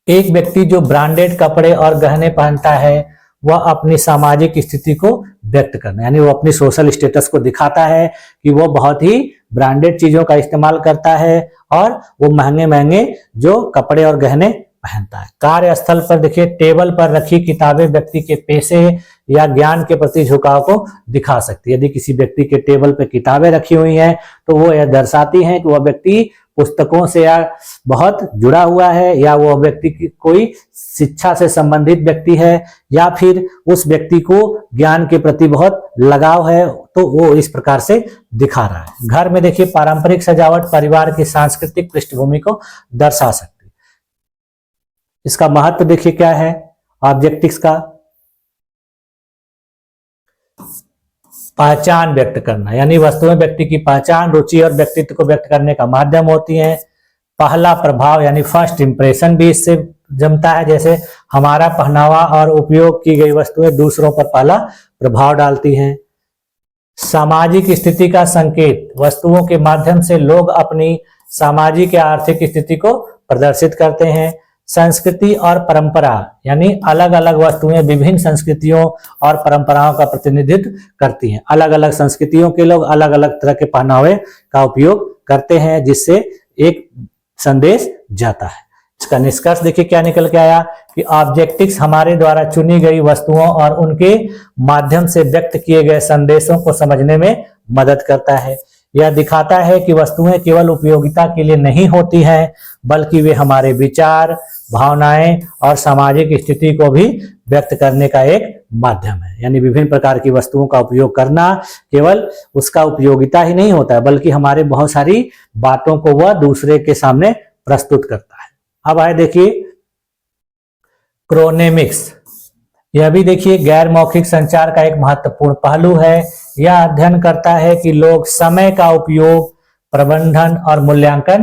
एक व्यक्ति जो ब्रांडेड कपड़े और गहने पहनता है वह अपनी सामाजिक स्थिति को व्यक्त करना, यानी वो अपनी सोशल स्टेटस को दिखाता है कि वो बहुत ही ब्रांडेड चीजों का इस्तेमाल करता है और वो महंगे महंगे जो कपड़े और गहने पहनता है। कार्यस्थल पर देखिए टेबल पर रखी किताबें व्यक्ति के पेशे या ज्ञान के प्रति झुकाव को दिखा सकती है। यदि किसी व्यक्ति के टेबल पर किताबें रखी हुई हैं तो वो यह दर्शाती हैं कि वह व्यक्ति पुस्तकों से या बहुत जुड़ा हुआ है, या वो व्यक्ति की कोई शिक्षा से संबंधित व्यक्ति है, या फिर उस व्यक्ति को ज्ञान के प्रति बहुत लगाव है, तो वो इस प्रकार से दिखा रहा है। घर में देखिए पारंपरिक सजावट परिवार की सांस्कृतिक पृष्ठभूमि को दर्शा सकती है। इसका महत्व देखिए क्या है ऑब्जेक्टिव्स का, पहचान व्यक्त करना, यानी वस्तुएं व्यक्ति की पहचान, रुचि और व्यक्तित्व को व्यक्त करने का माध्यम होती हैं। पहला प्रभाव यानी फर्स्ट इंप्रेशन भी इससे जमता है, जैसे हमारा पहनावा और उपयोग की गई वस्तुएं दूसरों पर पहला प्रभाव डालती हैं। सामाजिक स्थिति का संकेत, वस्तुओं के माध्यम से लोग अपनी सामाजिक या आर्थिक स्थिति को प्रदर्शित करते हैं। संस्कृति और परंपरा, यानी अलग अलग वस्तुएं विभिन्न संस्कृतियों और परंपराओं का प्रतिनिधित्व करती हैं। अलग अलग संस्कृतियों के लोग अलग अलग तरह के पहनावे का उपयोग करते हैं, जिससे एक संदेश जाता है। इसका निष्कर्ष देखिए क्या निकल के आया कि ऑब्जेक्टिव्स हमारे द्वारा चुनी गई वस्तुओं और उनके माध्यम से व्यक्त किए गए संदेशों को समझने में मदद करता है। यह दिखाता है कि वस्तुएं केवल उपयोगिता के लिए नहीं होती हैं, बल्कि वे हमारे विचार, भावनाएं और सामाजिक स्थिति को भी व्यक्त करने का एक माध्यम है। यानी विभिन्न प्रकार की वस्तुओं का उपयोग करना केवल उसका उपयोगिता ही नहीं होता है, बल्कि हमारे बहुत सारी बातों को वह दूसरे के सामने प्रस्तुत करता है। अब आए देखिए क्रोनेमिक्स, यह भी देखिए गैर मौखिक संचार का एक महत्वपूर्ण पहलू है। यह अध्ययन करता है कि लोग समय का उपयोग, प्रबंधन और मूल्यांकन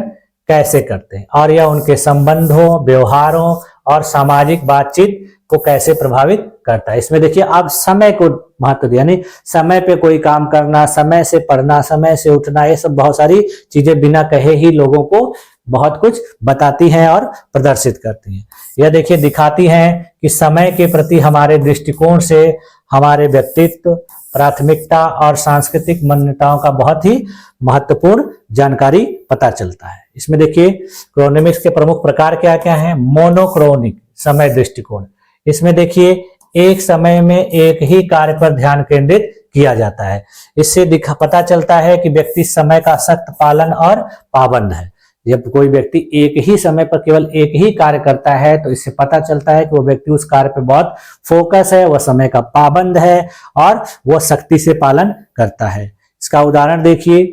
कैसे करते हैं, और यह उनके संबंधों, व्यवहारों और सामाजिक बातचीत को कैसे प्रभावित करता है। इसमें देखिए आप समय को महत्व दिया, यानी समय पे कोई काम करना, समय से पढ़ना, समय से उठना, ये सब बहुत सारी चीजें बिना कहे ही लोगों को बहुत कुछ बताती हैं और प्रदर्शित करती हैं। यह देखिए दिखाती हैं कि समय के प्रति हमारे दृष्टिकोण से हमारे व्यक्तित्व, प्राथमिकता और सांस्कृतिक मान्यताओं का बहुत ही महत्वपूर्ण जानकारी पता चलता है। इसमें देखिए क्रोनेमिक्स के प्रमुख प्रकार क्या क्या हैं। मोनोक्रोनिक समय दृष्टिकोण, इसमें देखिए एक समय में एक ही कार्य पर ध्यान केंद्रित किया जाता है। इससे पता चलता है कि व्यक्ति समय का सख्त पालन और पाबंद है। जब कोई व्यक्ति एक ही समय पर केवल एक ही कार्य करता है, तो इससे पता चलता है कि वो व्यक्ति उस कार्य पर बहुत फोकस है, वह समय का पाबंद है और वह सख्ती से पालन करता है। इसका उदाहरण देखिए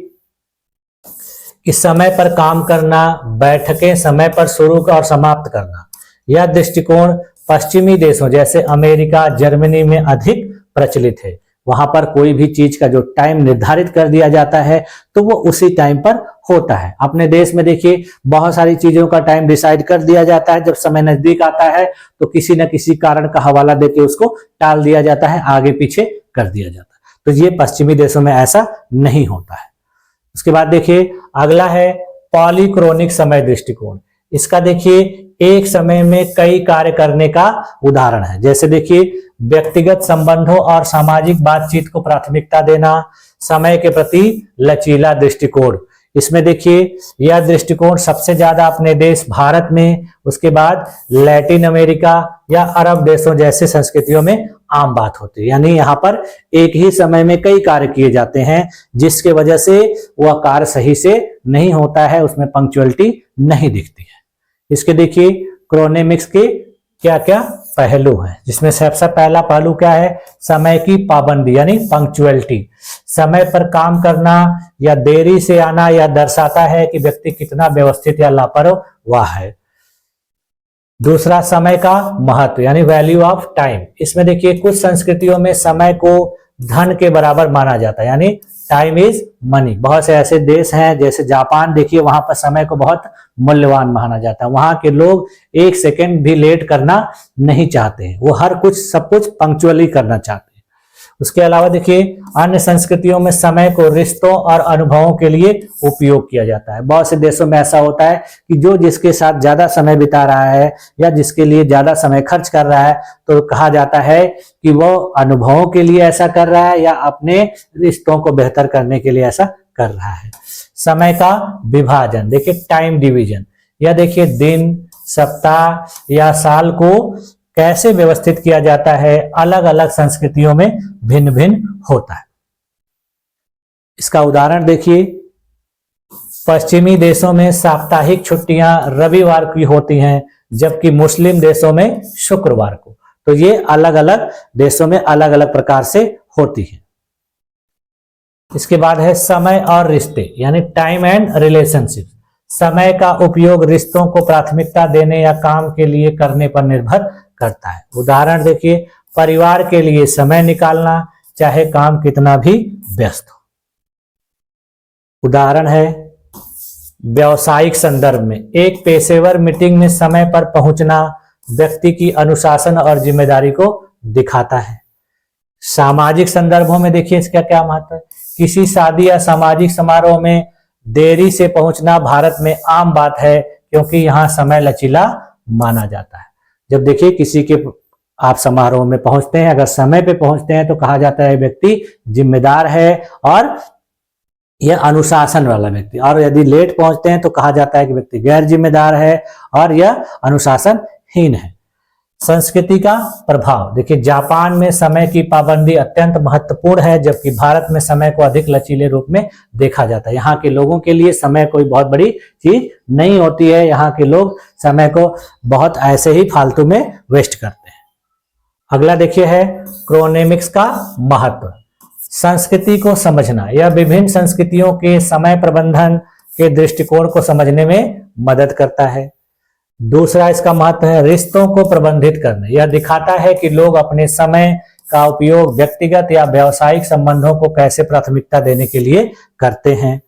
कि समय पर काम करना, बैठकें समय पर शुरू और समाप्त करना। यह दृष्टिकोण पश्चिमी देशों जैसे अमेरिका, जर्मनी में अधिक प्रचलित है। वहां पर कोई भी चीज का जो टाइम निर्धारित कर दिया जाता है तो वो उसी टाइम पर होता है। अपने देश में देखिए बहुत सारी चीजों का टाइम डिसाइड कर दिया जाता है, जब समय नजदीक आता है तो किसी न किसी कारण का हवाला देके उसको टाल दिया जाता है, आगे पीछे कर दिया जाता है। तो ये पश्चिमी देशों में ऐसा नहीं होता है। उसके बाद देखिए अगला है पॉलीक्रोनिक समय दृष्टिकोण। इसका देखिए एक समय में कई कार्य करने का उदाहरण है। जैसे देखिए व्यक्तिगत संबंधों और सामाजिक बातचीत को प्राथमिकता देना, समय के प्रति लचीला दृष्टिकोण। इसमें देखिए यह दृष्टिकोण सबसे ज्यादा अपने देश भारत में, उसके बाद लैटिन अमेरिका या अरब देशों जैसे संस्कृतियों में आम बात होती है। यानी यहाँ पर एक ही समय में कई कार्य किए जाते हैं, जिसके वजह से वह कार्य सही से नहीं होता है, उसमें पंक्चुअलिटी नहीं दिखती है। इसके देखिए क्रोनेमिक्स के क्या क्या पहलू हैं, जिसमें सबसे पहला पहलू क्या है, समय की पाबंदी यानी पंक्चुअलिटी। समय पर काम करना या देरी से आना यह दर्शाता है कि व्यक्ति कितना व्यवस्थित या लापरवाह है। दूसरा समय का महत्व यानी वैल्यू ऑफ टाइम। इसमें देखिए कुछ संस्कृतियों में समय को धन के बराबर माना जाता है, यानी टाइम इज मनी। बहुत से ऐसे देश हैं जैसे जापान, देखिए वहां पर समय को बहुत मूल्यवान माना जाता है। वहां के लोग एक सेकंड भी लेट करना नहीं चाहते हैं, वो हर कुछ सब कुछ पंक्चुअली करना चाहते हैं। उसके अलावा देखिए अन्य संस्कृतियों में समय को रिश्तों और अनुभवों के लिए उपयोग किया जाता है। बहुत से देशों में ऐसा होता है कि जो जिसके साथ ज्यादा समय बिता रहा है या जिसके लिए ज्यादा समय खर्च कर रहा है, तो कहा जाता है कि वो अनुभवों के लिए ऐसा कर रहा है या अपने रिश्तों को बेहतर करने के लिए ऐसा कर रहा है। समय का विभाजन देखिए टाइम डिवीजन, या देखिए दिन, सप्ताह या साल को कैसे व्यवस्थित किया जाता है, अलग अलग संस्कृतियों में भिन्न भिन्न होता है। इसका उदाहरण देखिए पश्चिमी देशों में साप्ताहिक छुट्टियां रविवार की होती हैं, जबकि मुस्लिम देशों में शुक्रवार को। तो ये अलग अलग देशों में अलग अलग प्रकार से होती है। इसके बाद है समय और रिश्ते, यानी टाइम एंड रिलेशनशिप। समय का उपयोग रिश्तों को प्राथमिकता देने या काम के लिए करने पर निर्भर करता है। उदाहरण देखिए, परिवार के लिए समय निकालना, चाहे काम कितना भी व्यस्त हो। उदाहरण है व्यावसायिक संदर्भ में, एक पेशेवर मीटिंग में समय पर पहुंचना व्यक्ति की अनुशासन और जिम्मेदारी को दिखाता है। सामाजिक संदर्भों में देखिए इसका क्या महत्व है। किसी शादी या सामाजिक समारोह में देरी से पहुंचना भारत में आम बात है, क्योंकि यहाँ समय लचीला माना जाता है। जब देखिए किसी के आप समारोह में पहुंचते हैं, अगर समय पे पहुंचते हैं तो कहा जाता है व्यक्ति जिम्मेदार है और यह अनुशासन वाला व्यक्ति, और यदि लेट पहुंचते हैं तो कहा जाता है कि व्यक्ति गैर जिम्मेदार है और यह अनुशासनहीन है। संस्कृति का प्रभाव देखिए, जापान में समय की पाबंदी अत्यंत महत्वपूर्ण है, जबकि भारत में समय को अधिक लचीले रूप में देखा जाता है। यहाँ के लोगों के लिए समय कोई बहुत बड़ी चीज नहीं होती है। यहाँ के लोग समय को बहुत ऐसे ही फालतू में वेस्ट करते हैं। अगला देखिए है क्रोनेमिक्स का महत्व। संस्कृति को समझना, यह विभिन्न संस्कृतियों के समय प्रबंधन के दृष्टिकोण को समझने में मदद करता है। दूसरा इसका महत्व है रिश्तों को प्रबंधित करना, यह दिखाता है कि लोग अपने समय का उपयोग व्यक्तिगत या व्यावसायिक संबंधों को कैसे प्राथमिकता देने के लिए करते हैं।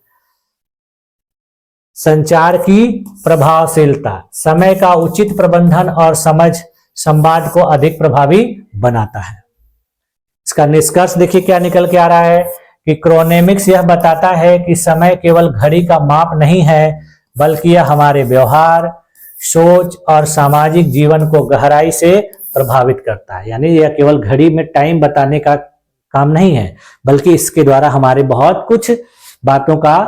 संचार की प्रभावशीलता, समय का उचित प्रबंधन और समझ संवाद को अधिक प्रभावी बनाता है। इसका निष्कर्ष देखिए क्या निकल के आ रहा है कि क्रोनेमिक्स यह बताता है कि समय केवल घड़ी का माप नहीं है, बल्कि यह हमारे व्यवहार, सोच और सामाजिक जीवन को गहराई से प्रभावित करता है। यानी यह केवल घड़ी में टाइम बताने का काम नहीं है, बल्कि इसके द्वारा हमारे बहुत कुछ बातों का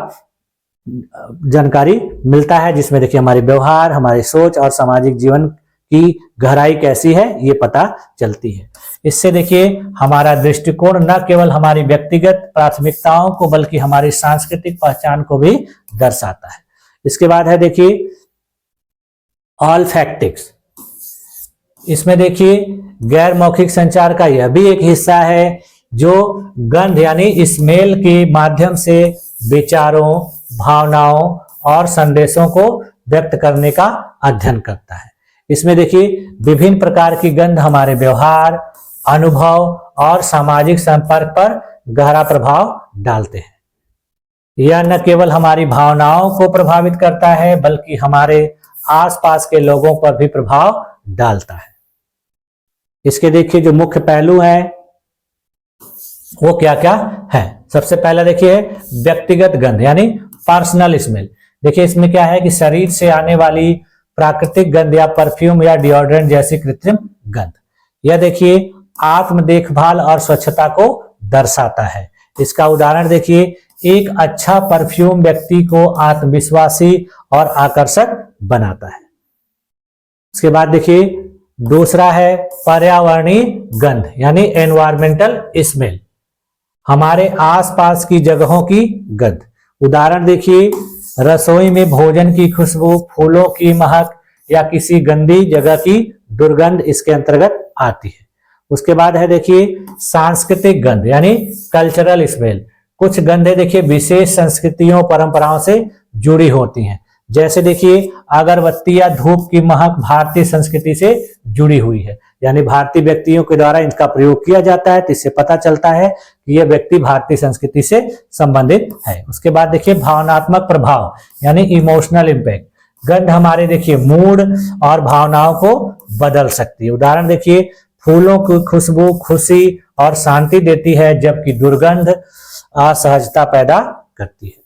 जानकारी मिलता है, जिसमें देखिए हमारे व्यवहार, हमारे सोच और सामाजिक जीवन की गहराई कैसी है ये पता चलती है। इससे देखिए हमारा दृष्टिकोण न केवल हमारी व्यक्तिगत प्राथमिकताओं को बल्कि हमारी सांस्कृतिक पहचान को भी दर्शाता है। इसके बाद है देखिए ऑल्फैक्टिक्स। इसमें देखिए गैर मौखिक संचार का यह भी एक हिस्सा है, जो गंध यानी स्मेल के माध्यम से विचारों, भावनाओं और संदेशों को व्यक्त करने का अध्ययन करता है। इसमें देखिए विभिन्न प्रकार की गंध हमारे व्यवहार, अनुभव और सामाजिक संपर्क पर गहरा प्रभाव डालते हैं। यह न केवल हमारी भावनाओं को प्रभावित करता है, बल्कि हमारे आसपास के लोगों पर भी प्रभाव डालता है। इसके देखिए जो मुख्य पहलू हैं वो क्या क्या है। सबसे पहला देखिए व्यक्तिगत गंध यानी पर्सनल स्मेल। देखिए इसमें क्या है कि शरीर से आने वाली प्राकृतिक गंध या परफ्यूम या डिओड्रेंट जैसी कृत्रिम गंध। यह देखिए आत्म देखभाल और स्वच्छता को दर्शाता है। इसका उदाहरण देखिए, एक अच्छा परफ्यूम व्यक्ति को आत्मविश्वासी और आकर्षक बनाता है। इसके बाद देखिए दूसरा है पर्यावरणीय गंध यानी एनवायरमेंटल स्मेल, हमारे आसपास की जगहों की गंध। उदाहरण देखिए रसोई में भोजन की खुशबू, फूलों की महक या किसी गंदी जगह की दुर्गंध इसके अंतर्गत आती है। उसके बाद है देखिए सांस्कृतिक गंध यानी कल्चरल स्मेल। कुछ गंधें देखिए विशेष संस्कृतियों परंपराओं से जुड़ी होती हैं, जैसे देखिए अगरबत्ती या धूप की महक भारतीय संस्कृति से जुड़ी हुई है, यानी भारतीय व्यक्तियों के द्वारा इनका प्रयोग किया जाता है, तो इससे पता चलता है कि यह व्यक्ति भारतीय संस्कृति से संबंधित है। उसके बाद देखिए भावनात्मक प्रभाव यानी इमोशनल इम्पैक्ट। गंध हमारे देखिए मूड और भावनाओं को बदल सकती है। उदाहरण देखिए फूलों की खुशबू खुशी और शांति देती है, जबकि दुर्गंध असहजता पैदा करती है।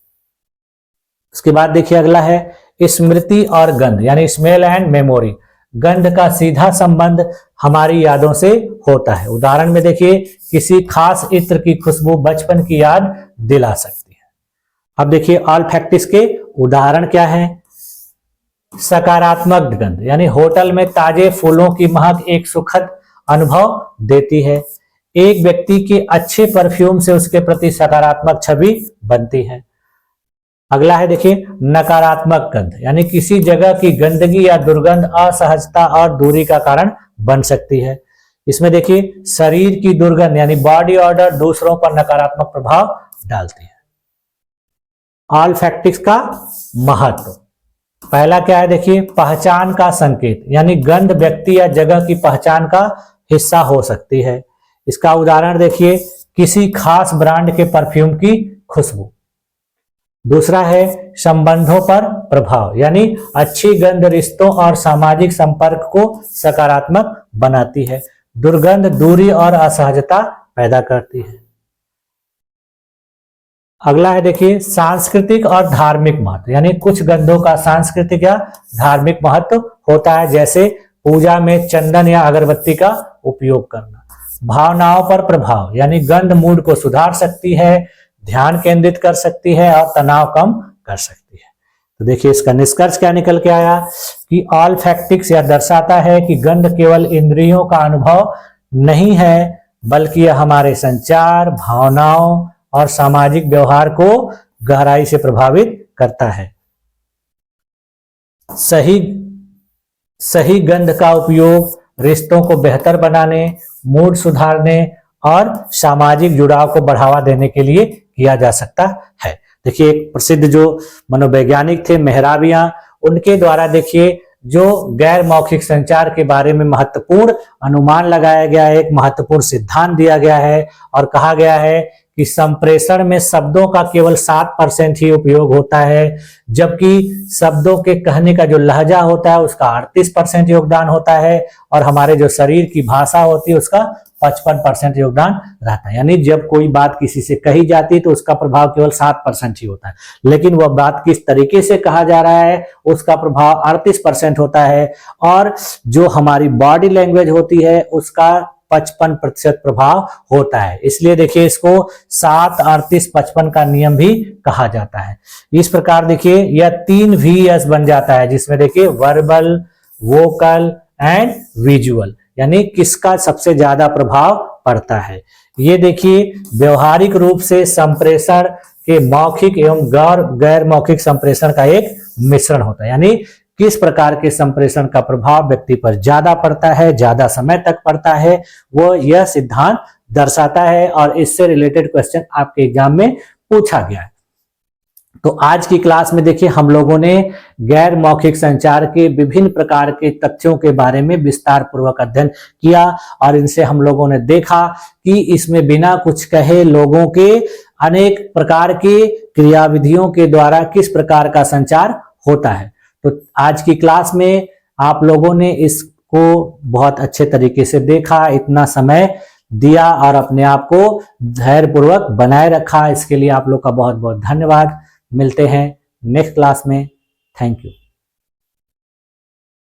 उसके बाद देखिए अगला है स्मृति और गंध यानी स्मेल एंड मेमोरी। गंध का सीधा संबंध हमारी यादों से होता है। उदाहरण में देखिए किसी खास इत्र की खुशबू बचपन की याद दिला सकती है। अब देखिए ऑल्फैक्टिक्स के उदाहरण क्या है। सकारात्मक गंध यानी होटल में ताजे फूलों की महक एक सुखद अनुभव देती है। एक व्यक्ति के अच्छे परफ्यूम से उसके प्रति सकारात्मक छवि बनती है। अगला है देखिए नकारात्मक गंध, यानी किसी जगह की गंदगी या दुर्गंध असहजता और दूरी का कारण बन सकती है। इसमें देखिए शरीर की दुर्गंध यानी बॉडी ऑर्डर दूसरों पर नकारात्मक प्रभाव डालती है। ऑल्फैक्टिक्स का महत्व, पहला क्या है देखिए पहचान का संकेत, यानी गंध व्यक्ति या जगह की पहचान का हिस्सा हो सकती है। इसका उदाहरण देखिए किसी खास ब्रांड के परफ्यूम की खुशबू। दूसरा है संबंधों पर प्रभाव, यानी अच्छी गंध रिश्तों और सामाजिक संपर्क को सकारात्मक बनाती है। दुर्गंध दूरी और असहजता पैदा करती है। अगला है देखिए सांस्कृतिक और धार्मिक महत्व, यानी कुछ गंधों का सांस्कृतिक या धार्मिक महत्व होता है, जैसे पूजा में चंदन या अगरबत्ती का उपयोग करना। भावनाओं पर प्रभाव, यानी गंध मूड को सुधार सकती है, ध्यान केंद्रित कर सकती है और तनाव कम कर सकती है। तो देखिए इसका निष्कर्ष क्या निकल के आया कि ऑल्फैक्टिक्स यह दर्शाता है कि गंध केवल इंद्रियों का अनुभव नहीं है, बल्कि यह हमारे संचार, भावनाओं और सामाजिक व्यवहार को गहराई से प्रभावित करता है। सही गंध का उपयोग रिश्तों को बेहतर बनाने, मूड सुधारने और सामाजिक जुड़ाव को बढ़ावा देने के लिए किया जा सकता है। देखिए एक प्रसिद्ध जो मनोवैज्ञानिक थे मेहराबियां, उनके द्वारा देखिए जो गैर मौखिक संचार के बारे में महत्वपूर्ण अनुमान लगाया गया है, एक महत्वपूर्ण सिद्धांत दिया गया है और कहा गया है कि संप्रेषण में शब्दों का केवल 7% ही उपयोग होता है, जबकि शब्दों के कहने का जो लहजा होता है उसका 38% योगदान होता है और हमारे जो शरीर की भाषा होती है उसका 55% योगदान रहता है। यानी जब कोई बात किसी से कही जाती है तो उसका प्रभाव केवल 7% ही होता है, लेकिन वह बात किस तरीके से कहा जा रहा है उसका प्रभाव 38% होता है और जो हमारी बॉडी लैंग्वेज होती है उसका 55% प्रभाव होता है। इसलिए देखिए इसको 7, 38, 55 का नियम भी कहा जाता है। इस प्रकार देखिए यह 3 VS बन जाता है, जिसमें देखिए वर्बल, वोकल एंड विजुअल, यानी किसका सबसे ज्यादा प्रभाव पड़ता है। ये देखिए व्यवहारिक रूप से संप्रेषण के मौखिक एवं गैर मौखिक संप्रेषण का एक मिश्रण होता है, यानी किस प्रकार के संप्रेषण का प्रभाव व्यक्ति पर ज्यादा पड़ता है, ज्यादा समय तक पड़ता है, वो यह सिद्धांत दर्शाता है और इससे रिलेटेड क्वेश्चन आपके एग्जाम में पूछा गया है। तो आज की क्लास में देखिए हम लोगों ने गैर मौखिक संचार के विभिन्न प्रकार के तथ्यों के बारे में विस्तार पूर्वक अध्ययन किया और इनसे हम लोगों ने देखा कि इसमें बिना कुछ कहे लोगों के अनेक प्रकार की क्रियाविधियों के द्वारा किस प्रकार का संचार होता है। तो आज की क्लास में आप लोगों ने इसको बहुत अच्छे तरीके से देखा, इतना समय दिया और अपने आप को धैर्यपूर्वक बनाए रखा, इसके लिए आप लोग का बहुत बहुत धन्यवाद। मिलते हैं नेक्स्ट क्लास में। Thank you.